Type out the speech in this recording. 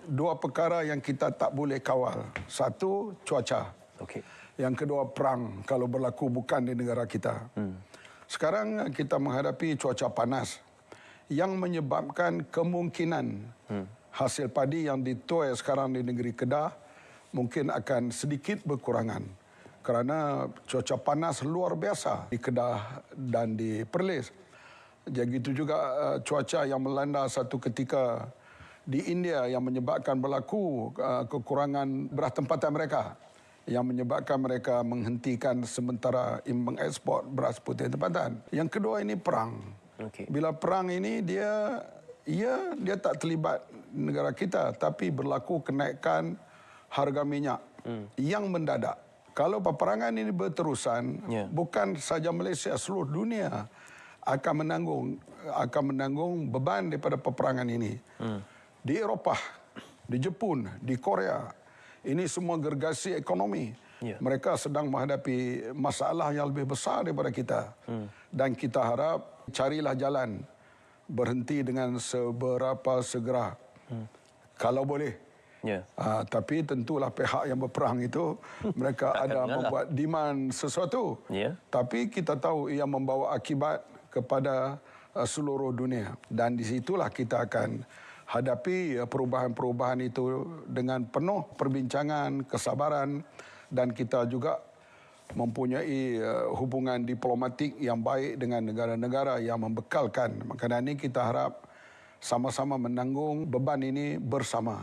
dua perkara yang kita tak boleh kawal. Satu, cuaca. Okey. Yang kedua, perang kalau berlaku bukan di negara kita. Sekarang kita menghadapi cuaca panas yang menyebabkan kemungkinan hasil padi yang dituai sekarang di negeri Kedah mungkin akan sedikit berkurangan. Kerana cuaca panas luar biasa di Kedah dan di Perlis. Begitu juga cuaca yang melanda satu ketika di India yang menyebabkan berlaku kekurangan beras tempatan mereka, yang menyebabkan mereka menghentikan sementara mengekspor beras putih tempatan. Yang kedua ini perang. Okey. Bila perang ini dia tak terlibat negara kita, tapi berlaku kenaikan harga minyak yang mendadak. Kalau peperangan ini berterusan, bukan saja Malaysia, seluruh dunia akan menanggung beban daripada peperangan ini. Di Eropah, di Jepun, di Korea, ini semua gergasi ekonomi. Mereka sedang menghadapi masalah yang lebih besar daripada kita. Dan kita harap carilah jalan berhenti dengan seberapa segera. Kalau boleh. Tapi tentulah pihak yang berperang itu mereka ada membuat demand sesuatu. Tapi kita tahu ia membawa akibat kepada seluruh dunia. Dan di situlah kita akan hadapi perubahan-perubahan itu dengan penuh perbincangan, kesabaran, dan kita juga mempunyai hubungan diplomatik yang baik dengan negara-negara yang membekalkan. Kerana ini kita harap sama-sama menanggung beban ini bersama.